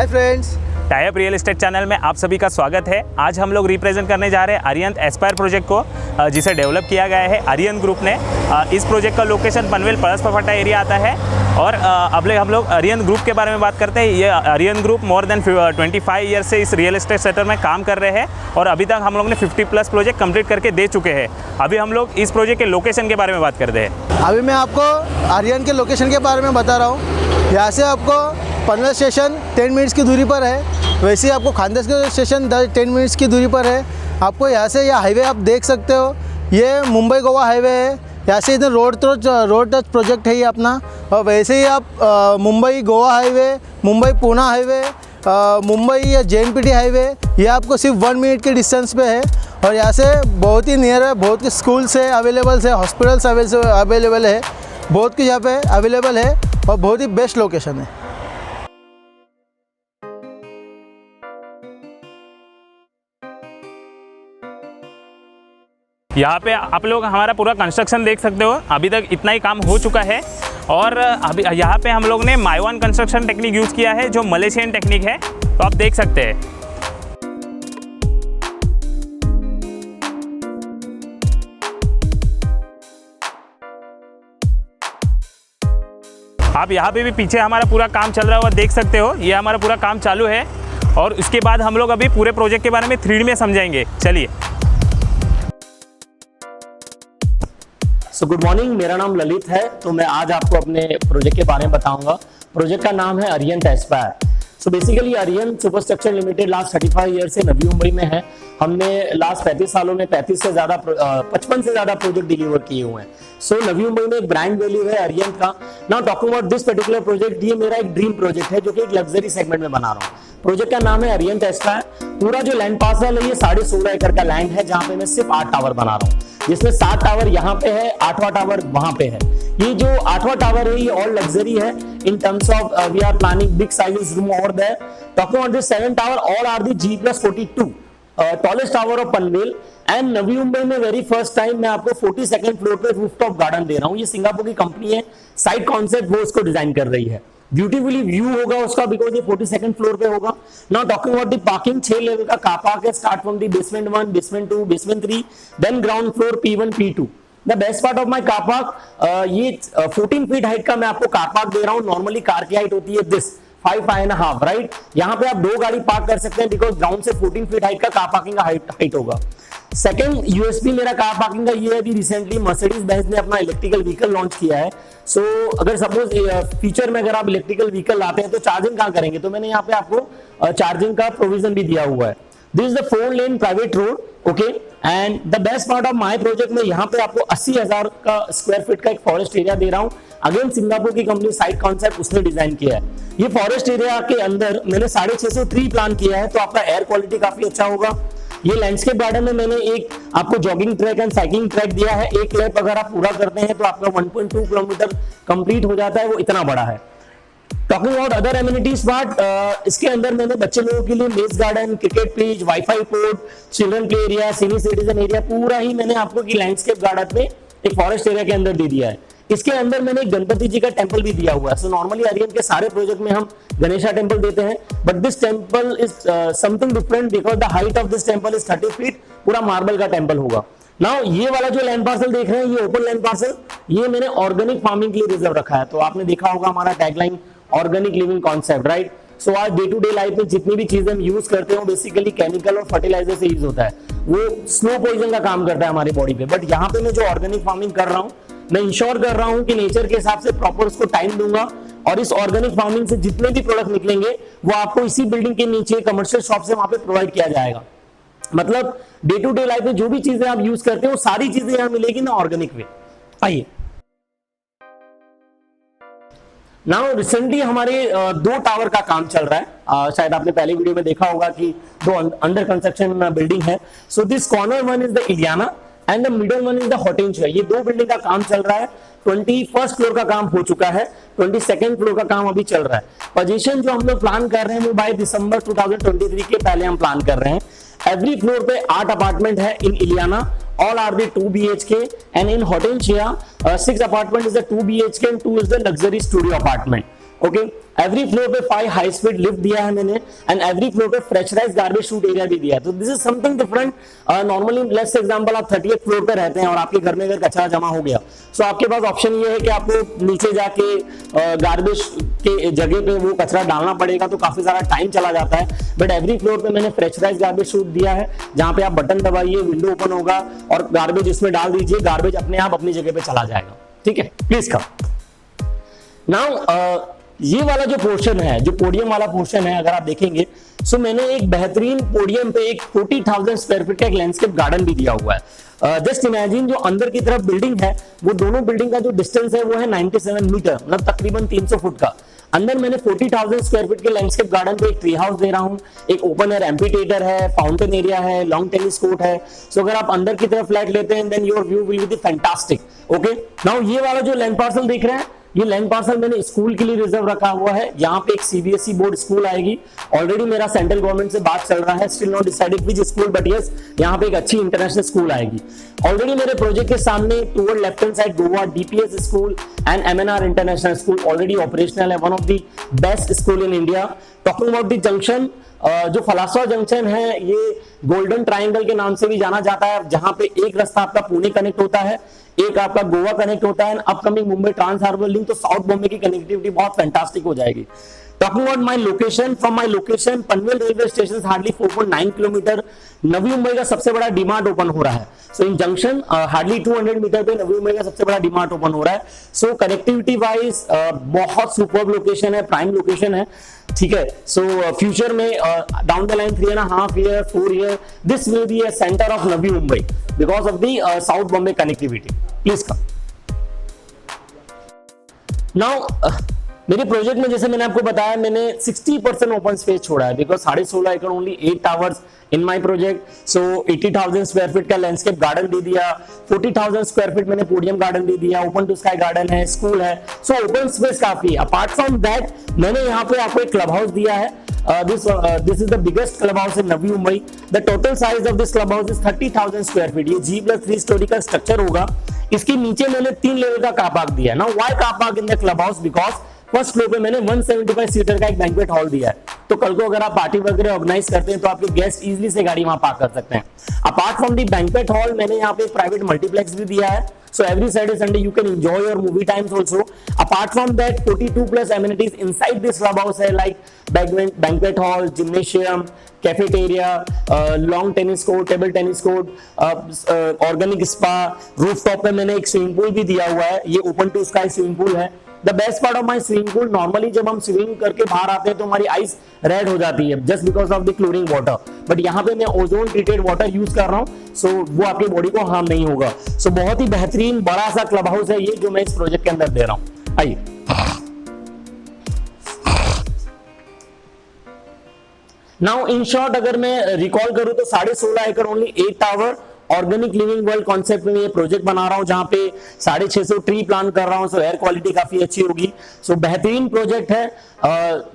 Hi friends, tie up real estate channel में आप सभी का स्वागत है। आज हम लोग रिप्रेजेंट करने जा रहे हैं अरियंत एस्पायर प्रोजेक्ट को, जिसे डेवलप किया गया है अरियंत ग्रुप ने। इस प्रोजेक्ट का लोकेशन पनवेल परसपफाटा एरिया आता है। और अब हम लोग अरियंत ग्रुप के बारे में बात करते हैं। ये अरियंत ग्रुप मोर देन 25 ईयर से इस रियल एस्टेट सेक्टर में काम कर रहे हैं और अभी तक हम लोग ने 50+ प्रोजेक्ट कंप्लीट करके दे चुके हैं। अभी हम लोग इस प्रोजेक्ट के लोकेशन के बारे में बात करते हैं। अभी मैं आपको अरियंत के लोकेशन के बारे में बता रहा हूँ। यहाँ से आपको पनवेल स्टेशन 10 मिनट्स की दूरी पर है, वैसे ही आपको खानदेश के स्टेशन 10 मिनट्स की दूरी पर है। आपको यहाँ से यह हाईवे आप देख सकते हो, ये मुंबई गोवा हाईवे है। यहाँ से इधर रोड टच प्रोजेक्ट है ये अपना। और वैसे ही आप मुंबई गोवा हाईवे, मुंबई पूना हाईवे, मुंबई या JNPT हाईवे, ये आपको सिर्फ 1 मिनट के डिस्टेंस पे है। और यहाँ से बहुत ही नियर है, बहुत के स्कूल्स है अवेलेबल है, हॉस्पिटल्स अवेलेबल है, बहुत कुछ यहाँ पे अवेलेबल है और बहुत ही बेस्ट लोकेशन है। यहाँ पे आप लोग हमारा पूरा कंस्ट्रक्शन देख सकते हो। अभी तक इतना ही काम हो चुका है और अभी यहाँ पे हम लोग ने माइवान कंस्ट्रक्शन टेक्निक यूज़ किया है, जो मलेशियन टेक्निक है, तो आप देख सकते हैं। आप यहाँ पे भी पीछे हमारा पूरा काम चल रहा हुआ देख सकते हो। ये हमारा पूरा काम चालू है और उसके बाद हम लोग अभी पूरे प्रोजेक्ट के बारे में 3D में समझाएंगे। चलिए। गुड मॉर्निंग, मेरा नाम ललित है। तो मैं आज आपको अपने प्रोजेक्ट के बारे में बताऊंगा। प्रोजेक्ट का नाम है अरियंत Aspire. Basically अरियंत superstructure limited last 35 year से नवी मुंबई में है। हमने लास्ट 35 सालों में 55 से ज्यादा प्रोजेक्ट डिलीवर किए हुए हैं। नवी मुंबई में एक ब्रांड वैल्यू है अरियंत का। Now talking about this particular project, ये मेरा एक ड्रीम प्रोजेक्ट है जो कि एक लग्जरी सेगमेंट में बना रहा हूँ। प्रोजेक्ट का नाम है अरियंत एस्पायर। पूरा जो लैंड पार्सल है ये 16.5 एकड़ का लैंड है, जहां पे मैं सिर्फ 8 टावर बना रहा हूँ, जिसमें 7 टावर यहाँ पे है, 8वां टावर वहां पे है। ये जो 8वां टावर है ये और लग्जरी है in terms of we are planning big size room over there. Talking about this 7 tower, all are the G+42 tallest tower of Panvel and Navi Mumbai में वेरी फर्स्ट टाइम मैं आपको 42nd फ्लोर पे रूफटॉप गार्डन दे रहा हूँ। ये Singapore की company है, site concept वो उसको डिजाइन कर रही है। ब्यूटीफुली व्यू होगा उसका बिकॉज ये 42nd फ्लोर पे होगा। Now talking about the parking, 6 level का कार पार्क है, start from the basement 1, basement 2, basement 3, then ground floor P1, P2। The best part of my car park, ये 14 feet height का मैं आपको car park दे रहा हूँ। नॉर्मली कार की height होती है दिस 5.5 राइट। यहाँ पे आप 2 गाड़ी पार्क कर सकते हैं बिकॉज ग्राउंड से 14 फीट हाइट का कार पार्किंग का हाइट होगा। सेकंड यूएसपी मेरा कार पार्किंग का ये है, रिसेंटली मर्सिडीज बेंज ने अपना इलेक्ट्रिकल व्हीकल लॉन्च किया है। अगर सपोज फ्यूचर में अगर आप इलेक्ट्रिकल व्हीकल लाते हैं तो चार्जिंग कहाँ करेंगे, तो मैंने यहाँ पे आपको चार्जिंग का प्रोविजन भी दिया हुआ है। This is the 4 lane private road, okay. And the best part of my project में यहाँ पे आपको 80,000 का स्क्वायर फीट का एक फॉरेस्ट एरिया दे रहा हूँ। अगेन सिंगापुर की कंपनी साइट कॉन्सेप्ट उसने डिजाइन किया है। ये फॉरेस्ट एरिया के अंदर मैंने 650 ट्री प्लान किया है, तो आपका एयर क्वालिटी काफी अच्छा होगा। ये लैंडस्केप गार्डन में मैंने एक आपको jogging track and cycling track दिया है। एक लैप अगर आप पूरा करते हैं तो आपका 1.2 किलोमीटर कंप्लीट हो जाता है, वो इतना बड़ा है। Talking about other amenities part, इसके अंदर मैंने बच्चे लोगों के लिए मेज garden, cricket pitch, wifi port, children play area, senior citizen area, पूरा ही मैंने आपको की लैंडस्केप गार्डन में एक फॉरेस्ट एरिया के अंदर दे दिया है। इसके अंदर मैंने गणपति जी का टेंपल भी दिया हुआ है। नॉर्मली अरियंत के सारे प्रोजेक्ट में हम गणेशा टेंपल देते हैं, but this temple is something different because the height of this temple is 30 feet. पूरा मार्बल का टेंपल होगा। नाउ ये वाला जो लैंड पार्सल देख रहे हैं, ये ओपन लैंड पार्सल, ये मैंने ऑर्गेनिक फार्मिंग के लिए रिजर्व रखा है। तो आपने देखा होगा हमारा tagline organic living concept, right. आज डे टू डे लाइफ में जितनी भी चीजें हम यूज करते हैं बेसिकली केमिकल और फर्टिलाइजर से यूज होता है, वो स्लो पॉइजन का काम करता है हमारी बॉडी पे। बट यहाँ पे मैं जो ऑर्गेनिक फार्मिंग कर रहा हूँ, मैं इंश्योर कर रहा हूँ कि नेचर के हिसाब से प्रॉपर उसको टाइम दूंगा और इस ऑर्गेनिक फार्मिंग से जितने भी प्रोडक्ट निकलेंगे वो आपको इसी बिल्डिंग के नीचे कमर्शियल शॉप से वहां पे प्रोवाइड किया जाएगा। मतलब डे टू डे लाइफ में जो भी चीजें आप यूज करते हो वो सारी चीजें यहाँ मिलेगी ना ऑर्गेनिक वे। आइए। नाउ रिसेंटली हमारे 2 टावर का काम चल रहा है। शायद आपने पहले वीडियो में देखा होगा कि 2 अंडर कंस्ट्रक्शन बिल्डिंग है। This corner one is the Iliana and the middle one is the Hortensia. ये 2 बिल्डिंग का काम चल रहा है। 21st फ्लोर का काम हो चुका है, 22nd फ्लोर का काम अभी चल रहा है। पोजीशन जो हम लोग प्लान कर रहे हैं वो बाय दिसंबर 2023 के पहले हम प्लान कर रहे हैं। एवरी फ्लोर पे 8 अपार्टमेंट है इन Ileana, all are the 2 BHK and in Hortensia 6 apartment is the 2 BHK and 2 is the luxury studio apartment। Okay. Every floor पे 5 हाई स्पीड लिफ्ट दिया है मैंने, एंड एवरी फ्लोर पे प्रेशराइज गार्बेज शूट एरिया भी दिया है। तो this is something different. Normally let's example आप 30th फ्लोर पे रहते हैं और आपके घर में अगर कचरा जमा हो गया, सो आपके पास ऑप्शन ये है कि आपको नीचे जाके गार्बेज के जगह पे वो कचरा डालना पड़ेगा, तो काफी सारा टाइम चला जाता है। बट एवरी फ्लोर पे मैंने प्रेशराइज गार्बेज शूट दिया है, जहां पे आप बटन दबाइए, विंडो ओपन होगा और गार्बेज इसमें डाल दीजिए, गार्बेज अपने आप अपनी जगह पे चला जाएगा। ठीक है, प्लीज कम। नाउ ये वाला जो पोर्शन है, जो पोडियम वाला पोर्शन है, अगर आप देखेंगे, सो मैंने एक बेहतरीन पोडियम पे एक 40,000 स्क्वायर फीट का एक लैंडस्केप गार्डन भी दिया हुआ है। जस्ट इमेजिन, जो अंदर की तरफ बिल्डिंग है, वो दोनों बिल्डिंग का जो डिस्टेंस है वो है 97 मीटर, मतलब तकरीबन 300 फुट का। अंदर मैंने 40,000 स्क्वायर फीट के लैंडस्केप गार्डन पे एक ट्री हाउस दे रहा हूँ, एक ओपन एयर एम्फीथिएटर है, फाउंटेन एरिया है, लॉन्ग टेनिस कोर्ट है। सो अगर आप अंदर की तरफ फ्लैट लेते हैं, then your view will be fantastic. Okay, now ये वाला जो लैंड पार्सल देख रहे हैं, ये लैंड पार्सल मैंने स्कूल के लिए रिजर्व रखा हुआ है। यहाँ पे एक सीबीएसई बोर्ड स्कूल आएगी। ऑलरेडी मेरा सेंट्रल गवर्नमेंट से बात चल रहा है, still not decided which school, but yes, यहाँ पे एक अच्छी इंटरनेशनल स्कूल आएगी। ऑलरेडी मेरे प्रोजेक्ट के सामने toward left hand side Goa DPS school and MNR international school already operational है, one of the best school in India. Talking about the junction, जो फलासवा जंक्शन है, ये गोल्डन ट्रायंगल के नाम से भी जाना जाता है, जहां पे एक रास्ता आपका पुणे कनेक्ट होता है, एक आपका गोवा कनेक्ट होता है, upcoming Mumbai trans harbour link, तो साउथ बॉम्बे की कनेक्टिविटी बहुत फैंटास्टिक हो जाएगी। Talking about my location, from my location, Panvel railway station hardly 4.9 kilometre, Navi Mumbai का सबसे बड़ा डीमार्ट ओपन हो रहा है। So in junction hardly 200 metre पे नवी मुंबई का सबसे बड़ा डीमार्ट ओपन हो रहा है। सो कनेक्टिविटी वाइज बहुत सुपर्ब लोकेशन है, प्राइम लोकेशन है। ठीक है, सो फ्यूचर में down the line 3.5 year 4 year this will be a centre of Navi Mumbai because of the south Bombay connectivity. Please come. Now मेरे प्रोजेक्ट में जैसे मैंने आपको बताया, मैंने 60% ओपन स्पेस छोड़ा है, बिकॉज 16.5 एकड़ only 8 towers in my project. So 80,000 square feet का लैंडस्केप गार्डन दे दिया, 40,000 स्क्वायर फीट मैंने पोडियम गार्डन दे दिया, ओपन टू स्काई गार्डन है, स्कूल है। सो ओपन स्पेस काफी है। अपार्ट फ्रॉम दैट मैंने यहाँ पे आपको एक क्लब हाउस दिया है। This is the biggest club house in Navi Mumbai. The total size of this club house is 30,000 square feet. ये G+3 स्टोरी का स्ट्रक्चर होगा। इसके नीचे मैंने 3 लेवल का कार पार्क दिया है। Now why car park in the club house? Because first floor पे मैंने 175 सीटर का एक बैंक्वेट हॉल दिया है, तो कल को अगर आप पार्टी वगैरह ऑर्गेनाइज करते हैं तो आपके गेस्ट इजीली से गाड़ी वहां पार्क कर सकते हैं। Apart from the banquet hall मैंने यहाँ पे एक प्राइवेट मल्टीप्लेक्स भी दिया है। So every Saturday Sunday you can enjoy your movie times also. Apart from that, 42+ amenities inside this clubhouse है, like banquet hall, gymnasium, cafeteria, long tennis court, table tennis court, organic spa, rooftop पे मैंने एक swimming pool भी दिया हुआ है। ये open to sky swimming pool है। The best part of my swimming pool, normally जब हम स्विमिंग करके बाहर आते हैं तो हमारी आइस रेड हो जाती है just because of the chlorine water, but यहाँ पे मैं ओजोन ट्रीटेड वाटर यूज कर रहा हूँ, सो वो आपकी बॉडी को हार्म नहीं होगा। सो बहुत ही बेहतरीन बड़ा सा क्लब हाउस है ये, जो मैं इस प्रोजेक्ट के अंदर दे रहा हूँ। आइए नाउ इन शॉर्ट अगर मैं रिकॉल करूं तो 16.5 एकड़ only 8 tower organic living world concept में ये प्रोजेक्ट बना रहा हूं, जहां पे 650 ट्री प्लांट कर रहा हूं। सो एयर क्वालिटी काफी अच्छी होगी। सो बेहतरीन प्रोजेक्ट है।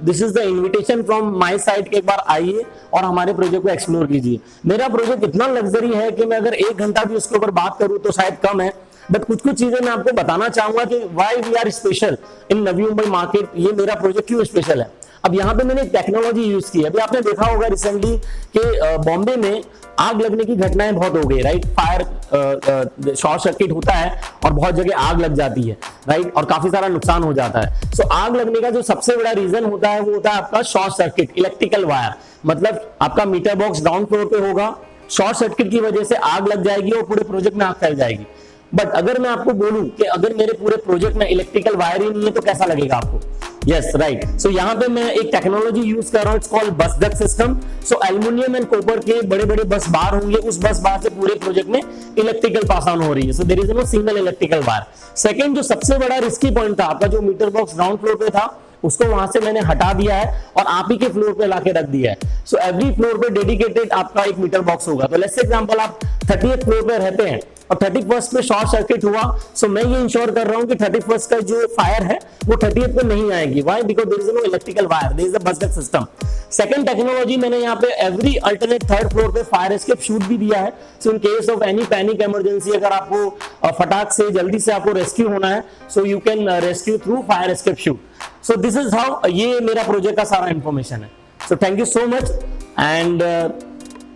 This is the invitation from my side कि एक बार आइए और हमारे प्रोजेक्ट को एक्सप्लोर कीजिए। मेरा प्रोजेक्ट इतना लग्जरी है कि मैं अगर 1 घंटा भी उसके ऊपर बात करूं तो शायद कम है, बट कुछ चीजें मैं आपको बताना चाहूंगा कि why we are special in Navi Mumbai market. ये मेरा प्रोजेक्ट क्यों स्पेशल है। अब यहाँ पे मैंने टेक्नोलॉजी यूज की है। अभी आपने देखा होगा रिसेंटली कि बॉम्बे में आग लगने की घटनाएं बहुत हो गई, राइट। फायर शॉर्ट सर्किट होता है और बहुत जगह आग लग जाती है, राइट, और काफी सारा नुकसान हो जाता है। सो आग लगने का जो सबसे बड़ा रीजन होता है वो होता है आपका शॉर्ट सर्किट, इलेक्ट्रिकल वायर। मतलब आपका मीटर बॉक्स डाउन फ्लोर पे होगा, शॉर्ट सर्किट की वजह से आग लग जाएगी और पूरे प्रोजेक्ट में आग फैल जाएगी। बट अगर मैं आपको बोलूं कि अगर मेरे पूरे प्रोजेक्ट में इलेक्ट्रिकल वायर ही नहीं है तो कैसा लगेगा आपको। Yes right. सो यहाँ पे मैं एक टेक्नोलॉजी यूज कर रहा हूँ, इट्स कॉल्ड बस duct system. So aluminium and copper के बड़े बड़े बस बार होंगे, उस बस बार से पूरे प्रोजेक्ट में इलेक्ट्रिकल पास ऑन हो रही है। So there is no single electrical wire. Second, जो सबसे बड़ा रिस्की पॉइंट था, आपका जो मीटर बॉक्स ग्राउंड फ्लोर पे था उसको वहां से मैंने हटा दिया है और आप ही के फ्लोर पे लाके रख दिया है। सो एवरी फ्लोर पे डेडिकेटेड आपका एक मीटर बॉक्स होगा। तो लेट्स एग्जांपल आप 30th फ्लोर पे रहते हैं और 31st में शॉर्ट सर्किट हुआ, सो मैं ये इंश्योर कर रहा हूँ कि 31st का जो फायर है वो 30th में नहीं आएगी। Why? Because there is no electrical wire, there is a bus duct system. Second technology, मैंने यहाँ पे एवरी अल्टरनेट थर्ड फ्लोर पे फायर एस्केप शूट भी दिया है। So in case of any panic emergency, अगर आपको फटाक से जल्दी से आपको रेस्क्यू होना है, so you can rescue through fire escape shoot. So this is how ये मेरा प्रोजेक्ट का सारा इंफॉर्मेशन है। So thank you so much and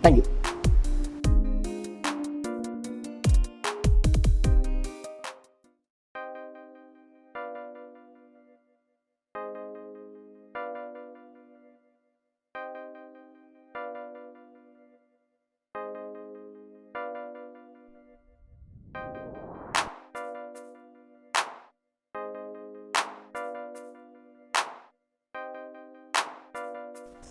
thank you.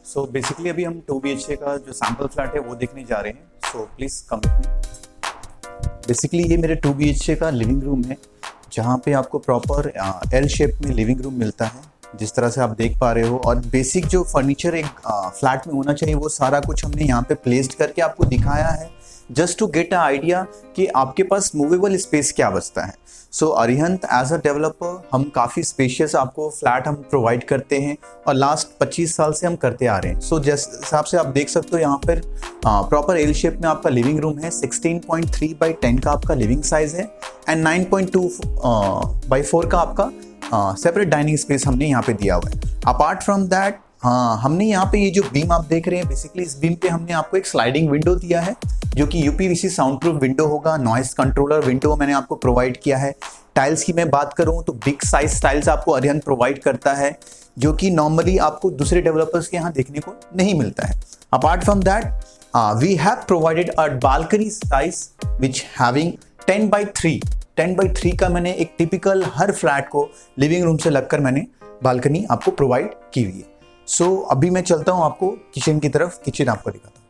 So basically अभी हम 2 BHK का जो सैम्पल फ्लैट है वो देखने जा रहे हैं। So please come with me. Basically ये मेरे 2 BHK का लिविंग रूम है, जहाँ पे आपको प्रॉपर एल शेप में लिविंग रूम मिलता है, जिस तरह से आप देख पा रहे हो। और बेसिक जो फर्नीचर एक फ्लैट में होना चाहिए वो सारा कुछ हमने यहाँ पे प्लेस्ड करके आपको दिखाया है, just to get a idea कि आपके पास मूवेबल स्पेस क्या बचता है। So Arihant as a developer हम काफ़ी स्पेशियस आपको फ्लैट हम प्रोवाइड करते हैं और लास्ट 25 साल से हम करते आ रहे हैं। सो जिस हिसाब से आप देख सकते हो यहाँ पर प्रॉपर एल शेप में आपका लिविंग रूम है, 16.3 by 10 का आपका लिविंग साइज है एंड 9.2 by 4 का आपका सेपरेट डाइनिंग स्पेस हमने यहाँ पे दिया हुआ है। अपार्ट फ्रॉम दैट हमने यहाँ पे ये जो बीम आप देख रहे हैं, बेसिकली इस बीम पे हमने आपको एक स्लाइडिंग विंडो दिया है, जो कि यूपीवीसी साउंड प्रूफ विंडो होगा। नॉइस कंट्रोलर विंडो मैंने आपको प्रोवाइड किया है। टाइल्स की मैं बात करूँ तो बिग साइज टाइल्स आपको अरिहंत प्रोवाइड करता है, जो कि नॉर्मली आपको दूसरे डेवलपर्स के यहाँ देखने को नहीं मिलता है। Apart from that we have provided a balcony size which having 10 by 3। 10 by 3 का मैंने एक टिपिकल हर फ्लैट को लिविंग रूम से लगकर मैंने बालकनी आपको प्रोवाइड की हुई है। सो अभी मैं चलता हूँ आपको किचन की तरफ, किचन आपको दिखाता हूँ।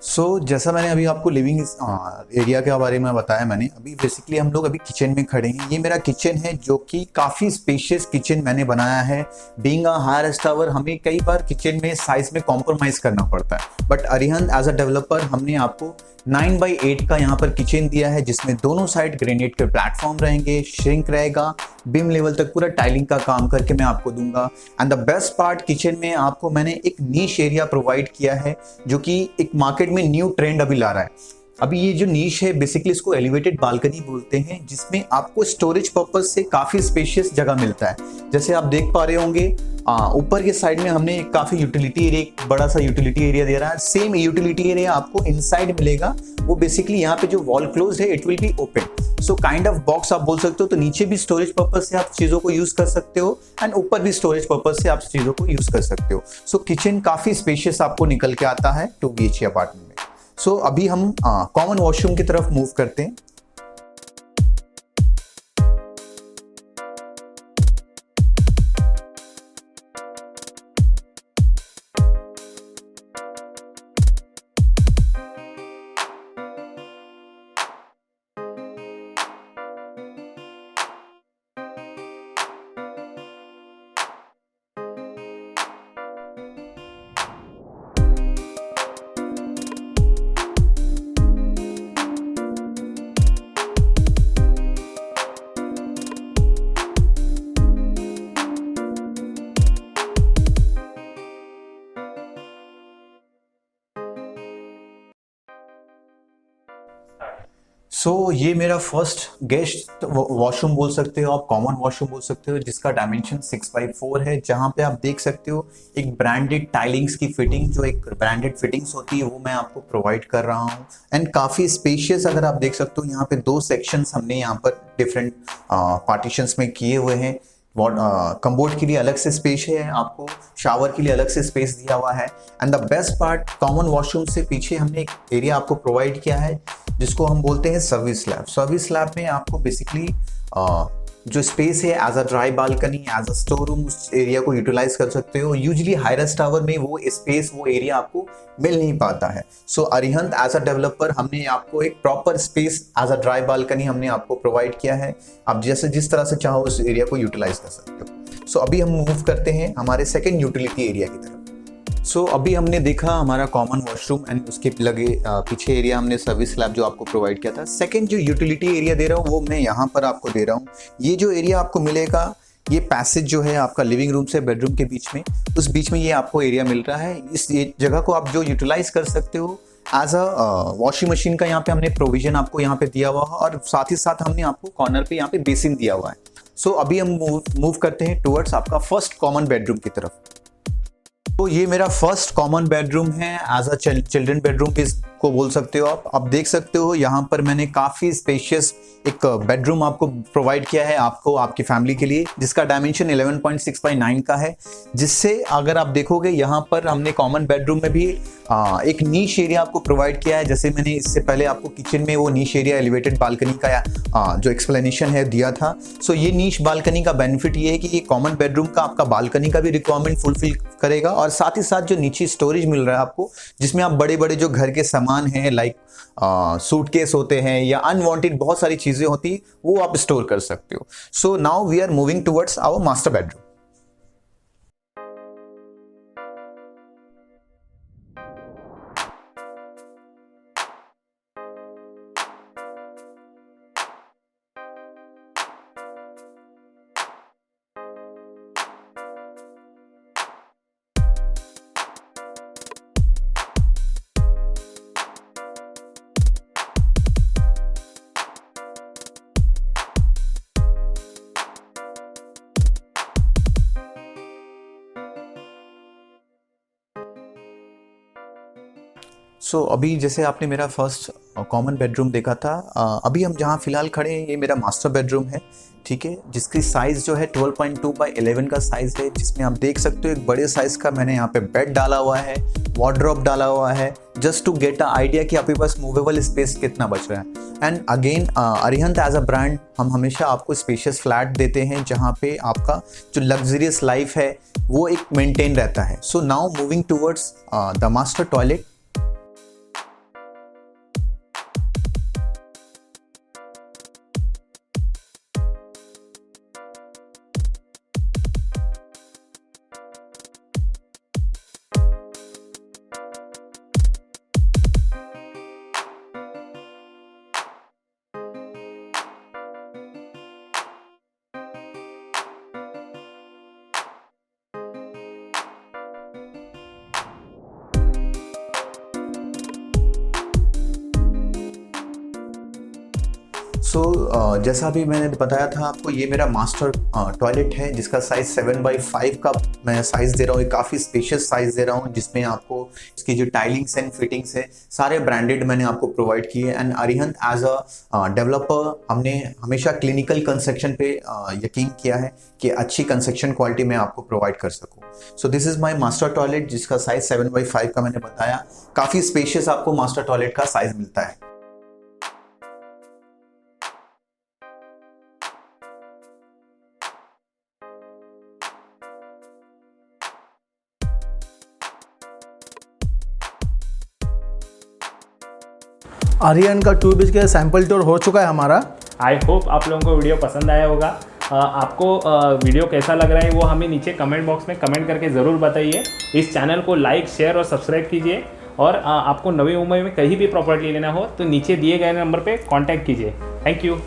सो जैसा मैंने अभी आपको लिविंग एरिया के बारे में बताया, मैंने अभी बेसिकली हम लोग अभी किचन में खड़े हैं। ये मेरा किचन है, जो कि काफ़ी स्पेशियस किचन मैंने बनाया है। बीइंग अ हायर एस्टावर हमें कई बार किचन में साइज में कॉम्प्रोमाइज़ करना पड़ता है, but Arihant as a developer हमने आपको 9 by 8 का यहाँ पर किचन दिया है, जिसमें दोनों साइड ग्रेनाइट के प्लेटफॉर्म रहेंगे, श्रिंक रहेगा, बीम लेवल तक पूरा टाइलिंग का काम करके मैं आपको दूंगा। And the best part, kitchen में आपको मैंने एक नीश एरिया प्रोवाइड किया है, जो कि एक मार्केट में न्यू ट्रेंड अभी ला रहा है। अभी ये जो नीश है, बेसिकली इसको एलिवेटेड बालकनी बोलते हैं, जिसमें आपको स्टोरेज पर्पज से काफ़ी स्पेशियस जगह मिलता है। जैसे आप देख पा रहे होंगे ऊपर के साइड में हमने एक काफ़ी यूटिलिटी एरिया, एक बड़ा सा यूटिलिटी एरिया दे रहा है। सेम यूटिलिटी एरिया आपको इनसाइड मिलेगा। वो बेसिकली यहाँ पे जो वॉल क्लोज है, it will be open. So kind of box आप बोल सकते हो। तो नीचे भी स्टोरेज पर्पज से आप चीज़ों को यूज़ कर सकते हो एंड ऊपर भी स्टोरेज पर्पज से आप चीज़ों को यूज़ कर सकते हो। सो किचन काफ़ी स्पेशियस आपको निकल के आता है 2 BHK अपार्टमेंट में। सो अभी हम कॉमन वॉशरूम की तरफ मूव करते हैं। सो ये मेरा फर्स्ट गेस्ट वॉशरूम बोल सकते हो आप, कॉमन वॉशरूम बोल सकते हो, जिसका डायमेंशन 6x4 है, जहाँ पे आप देख सकते हो एक ब्रांडेड टाइलिंग्स की फिटिंग, जो एक ब्रांडेड फिटिंग्स होती है, वो मैं आपको प्रोवाइड कर रहा हूँ। एंड काफ़ी स्पेशियस, अगर आप देख सकते हो यहाँ पे 2 सेक्शंस हमने यहाँ पर डिफरेंट पार्टीशंस में किए हुए हैं, कम्बोर्ड के लिए अलग से स्पेस है, आपको शावर के लिए अलग से स्पेस दिया हुआ है। And the best part, common washroom से पीछे हमने एक एरिया आपको प्रोवाइड किया है जिसको हम बोलते हैं सर्विस स्लैब। सर्विस स्लैब में आपको बेसिकली जो स्पेस है as a dry balcony, as a store room, उस एरिया को यूटिलाइज कर सकते हो। यूजुअली हाईराइज टावर में वो स्पेस, वो एरिया आपको मिल नहीं पाता है। So Arihant as a developer हमने आपको एक proper space as a dry balcony हमने आपको प्रोवाइड किया है। आप जैसे जिस तरह से चाहो उस एरिया को यूटिलाइज कर सकते हो। सो अभी हम मूव करते हैं हमारे सेकेंड यूटिलिटी एरिया की तरफ। सो अभी हमने देखा हमारा कॉमन वॉशरूम एंड उसके लगे पीछे एरिया हमने सर्विस स्लैब जो आपको प्रोवाइड किया था। सेकंड जो यूटिलिटी एरिया दे रहा हूँ वो मैं यहाँ पर आपको दे रहा हूँ। ये जो एरिया आपको मिलेगा, ये पैसेज जो है आपका लिविंग रूम से बेडरूम के बीच में, उस बीच में ये आपको एरिया मिल रहा है। इस जगह को आप जो यूटिलाइज कर सकते हो एज अ वॉशिंग मशीन का यहाँ पे हमने प्रोविजन आपको यहाँ पे दिया हुआ है, और साथ ही साथ हमने आपको कॉर्नर पे यहाँ पे बेसिन दिया हुआ है। सो अभी हम मूव करते हैं टुवर्ड्स आपका फर्स्ट कॉमन बेडरूम की तरफ। तो ये मेरा फर्स्ट कॉमन बेडरूम है, एज अ चिल्ड्रन बेडरूम इसको बोल सकते हो आप देख सकते हो यहाँ पर मैंने काफ़ी स्पेशियस एक बेडरूम आपको प्रोवाइड किया है, आपको आपकी फैमिली के लिए, जिसका डायमेंशन 11.6/9 का है। जिससे अगर आप देखोगे यहाँ पर हमने कॉमन बेडरूम में भी एक नीश एरिया आपको प्रोवाइड किया है। जैसे मैंने इससे पहले आपको किचन में वो नीश एरिया एलिवेटेड बालकनी का जो एक्सप्लेनेशन है दिया था। सो ये नीश बालकनी का बेनिफिट ये है कि ये कॉमन बेडरूम का आपका बालकनी का भी रिक्वायरमेंट फुलफिल करेगा, और साथ ही साथ जो नीचे स्टोरेज मिल रहा है आपको, जिसमें आप बड़े बड़े जो घर के सामान हैं लाइक सूटकेस होते हैं या अनवांटेड बहुत सारी चीजें होती, वो आप स्टोर कर सकते हो। So now we are moving towards our master bedroom. So अभी जैसे आपने मेरा फर्स्ट कॉमन बेडरूम देखा था, अभी हम जहाँ फिलहाल खड़े हैं ये मेरा मास्टर बेडरूम है, ठीक है, जिसकी साइज़ जो है 12.2/11 का साइज़ है, जिसमें आप देख सकते हो एक बड़े साइज़ का मैंने यहाँ पे बेड डाला हुआ है, वार्डरोब डाला हुआ है, just to get a idea कि आपके पास मूवेबल स्पेस कितना बच रहा है। And again Arihant as a brand हम हमेशा आपको स्पेशियस फ्लैट देते हैं जहाँ पे आपका जो लग्जरियस लाइफ है वो एक मेंटेन रहता है। So now moving towards the master toilet. जैसा भी मैंने बताया था आपको, ये मेरा मास्टर टॉयलेट है जिसका साइज़ 7/5 का मैं साइज़ दे रहा हूँ। काफ़ी स्पेशियस साइज़ दे रहा हूँ, जिसमें आपको इसकी जो टाइलिंग्स एंड फिटिंग्स है सारे ब्रांडेड मैंने आपको प्रोवाइड किए। And Arihant as a developer हमने हमेशा क्लिनिकल कंस्ट्रक्शन पे यकीन किया है कि अच्छी कंस्ट्रक्शन क्वालिटी मैं आपको प्रोवाइड कर सकूँ। So this is my master toilet जिसका साइज़ 7/5 का मैंने बताया। काफ़ी स्पेशियस आपको मास्टर टॉयलेट का साइज़ मिलता है। आर्यन का 2 BHK सैम्पल टूर हो चुका है हमारा। आई होप आप लोगों को वीडियो पसंद आया होगा। आपको वीडियो कैसा लग रहा है वो हमें नीचे कमेंट बॉक्स में कमेंट करके ज़रूर बताइए। इस चैनल को लाइक, शेयर और सब्सक्राइब कीजिए। और आपको नवी मुंबई में कहीं भी प्रॉपर्टी लेना हो तो नीचे दिए गए नंबर पे कांटेक्ट कीजिए। Thank you.